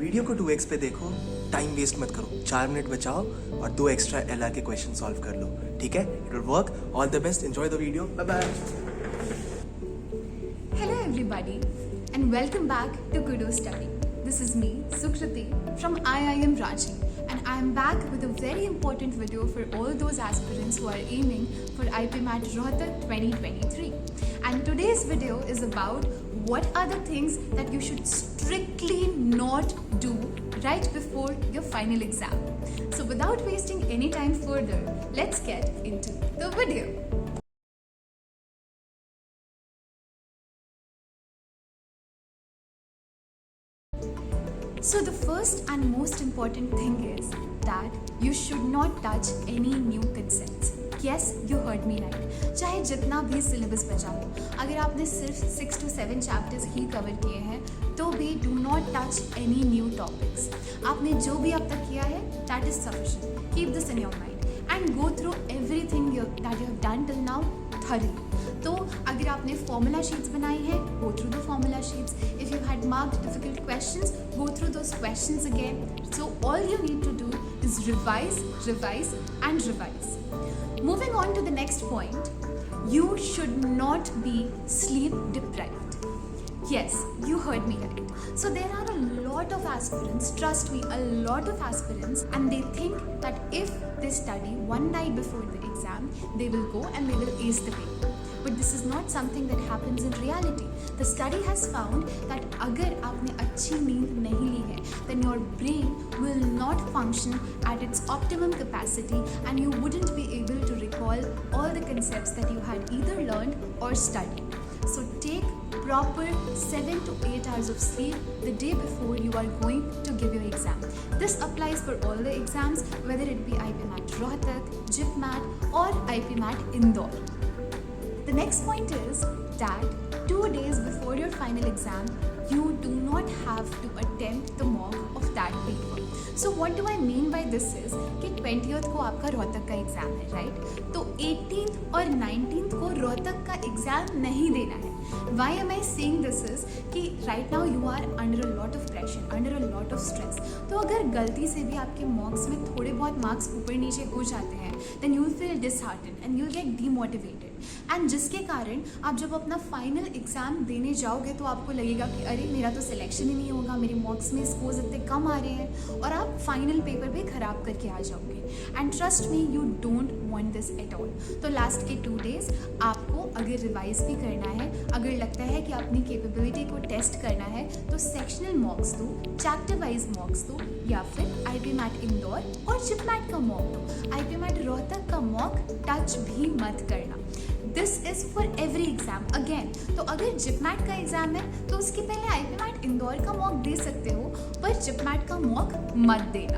Video को 2x पे देखो, टाइम वेस्ट मत करो, 4 मिनट बचाओ और 2 एक्स्ट्रा LR के क्वेश्चन सॉल्व कर लो, ठीक है? It will work. All the best, enjoy the video, bye bye. Hello everybody and welcome back to Kudo Study. This is me, Sukriti from IIM Ranchi, and I am back with a very important video for all those aspirants who are aiming for IPMAT Rohtak 2023. And today's video is about what are the things that you should strictly not do right before your final exam. So without wasting any time further, let's get into the video. So the first and most important thing is that you should not touch any new concepts. Yes, you heard me right. चाहे जितना भी syllabus बचा हो, अगर आपने सिर्फ 6 to 7 chapters he cover किए हैं तो भी do not touch any new topics. आपने जो भी अब तक किया है that is sufficient. Keep this in your mind and go through everything that you have done till now thoroughly. तो अगर आपने फॉर्मूला शीट्स बनाई हैं, go through the formula sheets. If you had marked difficult questions, go through those questions again. So all you need to do is revise, revise and revise. Moving on to the next point, you should not be sleep deprived. Yes, you heard me right. So there are a lot of aspirants, trust me, a lot of aspirants, and they think that if they study one night before the exam, they will go and they will ace the paper. But this is not something that happens in reality. The study has found that अगर आपने अच्छी नींद नहीं ली है, then your brain will not function at its optimum capacity and you wouldn't be able to recall all the concepts that you had either learned or studied. So take proper 7 to 8 hours of sleep the day before you are going to give your exam. This applies for all the exams, whether it be IPMAT Rohtak, JIPMAT or IPMAT Indore. The next point is that 2 days before your final exam, you do not have to attempt the mock of that paper. So what do I mean by this is कि 20th को आपका रोहतक का exam है, right? तो 18th और 19th को रोहतक का exam नहीं देना है. Why am I saying this is कि right now you are under a lot of pressure, under a lot of stress. तो अगर गलती से भी आपके मॉक्स में थोड़े बहुत मार्क्स ऊपर नीचे हो जाते हैं, then you will feel disheartened and you will get demotivated. And जिसके कारण आप जब अपना फाइनल एग्ज़ाम देने जाओगे तो आपको लगेगा कि अरे मेरा तो सिलेक्शन ही नहीं होगा, मेरे मार्क्स में स्कोर्स इतने कम आ रहे हैं और आप फाइनल पेपर भी ख़राब करके आ जाओगे. And trust me, you don't want this at all. तो लास्ट के 2 डेज़ आपको अगर रिवाइज भी करना है, अगर लगता है कि अपनी कैपेबिलिटी को टेस्ट करना है तो सेक्शनल मॉक्स दो, चैप्टर वाइज मॉक्स दो या फिर IPMAT इंदौर और जिपमैट का मॉक दो. IPMAT रोहतक का मॉक टच भी मत करना. This is for every exam. Again, तो अगर जिपमैट का एग्ज़ाम है तो उसके पहले IPMAT इंदौर का मॉक दे सकते हो, पर जिपमैट का मॉक मत देना.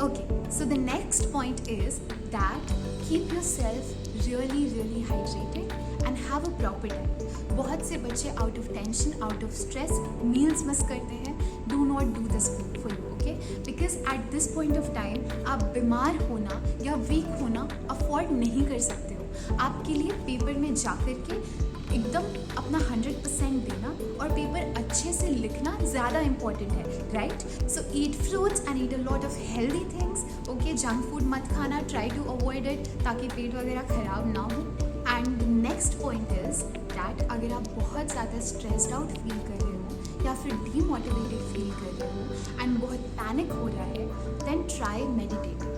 Okay, so the next point is that keep your self really hydrated and have a proper diet. बहुत से बच्चे out of tension, out of stress meals miss करते हैं. Do not do this for you, okay? Because at this point of time आप बीमार होना या week होना अफोर्ड नहीं कर सकते हो. आपके लिए पेपर में जा कर के एकदम अपना 100% देना और पेपर अच्छे से लिखना ज़्यादा इम्पॉर्टेंट है, right? So eat fruits and eat a lot of healthy things, okay? Junk food मत खाना, ट्राई टू अवॉइड इट ताकि पेट वगैरह ख़राब ना हो. And next point is that अगर आप बहुत ज़्यादा स्ट्रेस्ड आउट फील कर रहे हो या फिर डीमोटिवेटेड फील कर रहे हो एंड बहुत पैनिक हो रहा है, देन ट्राई मेडिटेट.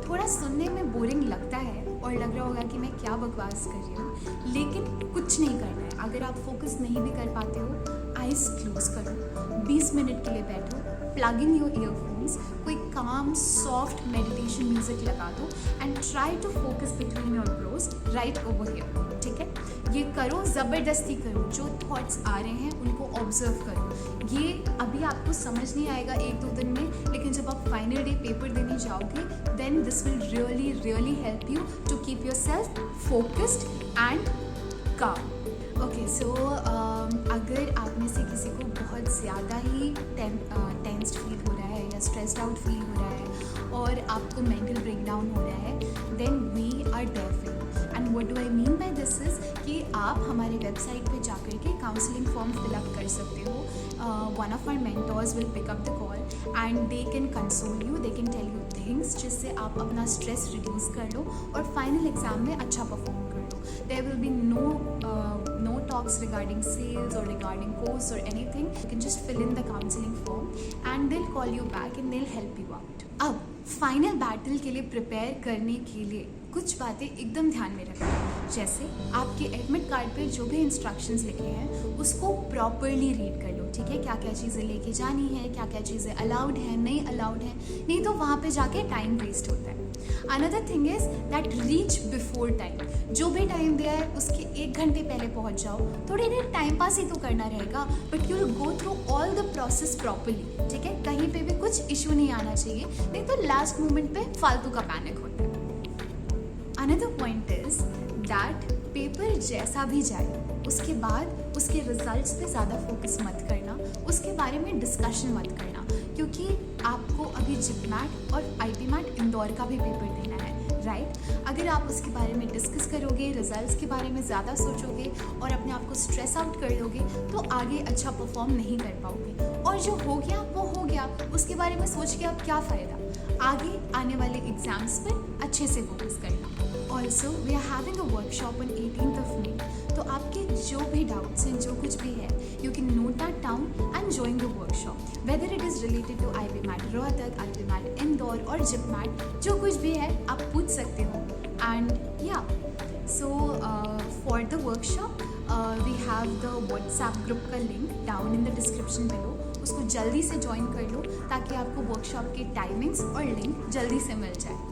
थोड़ा सुनने में बोरिंग लगता है और लग रहा होगा कि मैं क्या बकवास कर रही हूँ, लेकिन कुछ नहीं करना है. अगर आप फोकस नहीं भी कर पाते हो, आइज़ क्लोज करो, 20 मिनट के लिए बैठो, प्लग इन योर ईयरफोन्स, कोई काम सॉफ्ट मेडिटेशन म्यूजिक लगा दो and try to focus between your brows right over here, ठीक है? ये करो, ज़बरदस्ती करो. जो थॉट्स आ रहे हैं उनको ऑब्जर्व करो. ये अभी आपको समझ नहीं आएगा 1-2 दिन में, लेकिन जब आप फाइनल डे पेपर देने जाओगे then this will really help you to keep yourself focused and calm. Okay, so अगर आप में से किसी को बहुत ज़्यादा ही टेंस्ड फील हो रहा है या स्ट्रेस्ड आउट फील हो रहा है और आपको मेंटल ब्रेकडाउन हो रहा है, then we are there for you. And what do I mean by this is कि आप हमारी वेबसाइट पे जाकर के काउंसलिंग फॉर्म फिलअप कर सकते हो. one of our mentors will pick up the call and they can console you, they can tell you things जिससे आप अपना stress reduce कर लो और final exam में अच्छा perform कर लो. There will be no talks regarding sales or regarding course or anything. You can just fill in the counseling form and they'll call you back and they'll help you out. अब final battle के लिए prepare करने के लिए कुछ बातें एकदम ध्यान में रखें. जैसे आपके एडमिट कार्ड पे जो भी इंस्ट्रक्शंस लिखे हैं उसको प्रॉपरली रीड कर लो. ठीक है, क्या क्या चीज़ें लेके जानी है, क्या क्या चीज़ें अलाउड है, नहीं अलाउड है, नहीं तो वहाँ पे जाके टाइम वेस्ट होता है. Another thing is that reach before time. जो भी टाइम दिया है उसके 1 घंटे पहले पहुँच जाओ. थोड़ी देर टाइम पास ही तो करना रहेगा, but you will go through all the process properly. ठीक है, कहीं पे भी कुछ इशू नहीं आना चाहिए, नहीं तो लास्ट मोमेंट पे फालतू का पैनिक होता है. Another point is that paper जैसा भी जाए उसके बाद उसके रिजल्ट्स पे ज़्यादा फोकस मत करना, उसके बारे में डिस्कशन मत करना, क्योंकि आपको अभी जिपमैट और आईपीमैट इंदौर का भी पेपर देना है. राइट, अगर आप उसके बारे में डिस्कस करोगे, रिजल्ट्स के बारे में ज़्यादा सोचोगे और अपने आप को स्ट्रेस आउट कर लोगे तो आगे अच्छा परफॉर्म नहीं कर पाओगे. और जो हो गया वो हो गया, उसके बारे में सोच के अब क्या फ़ायदा. आगे आने वाले एग्जाम्स पर अच्छे से फोकस करना. Also we are having a workshop on 18th of May. तो आपके जो भी डाउट्स हैं, जो कुछ भी है, you can note that down and join the workshop. Whether it is related to IPMAT Rohtak, IPMAT Indore और जिपमैट, जो कुछ भी है आप पूछ सकते हो. एंड या so for the workshop we have the WhatsApp group का link down in the description below. उसको जल्दी से ज्वाइन कर लो ताकि आपको वर्कशॉप के टाइमिंग्स और लिंक जल्दी से मिल जाए.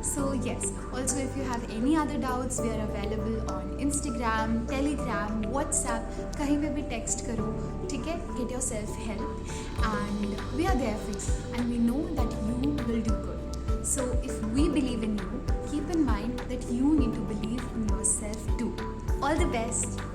So yes, also if you have any other doubts, we are available on Instagram, Telegram, WhatsApp. कहीं पे भी text करो, ठीक है? Get yourself help, and we are there for you, and we know that you will do good. So if we believe in you, keep in mind that you need to believe in yourself too. All the best.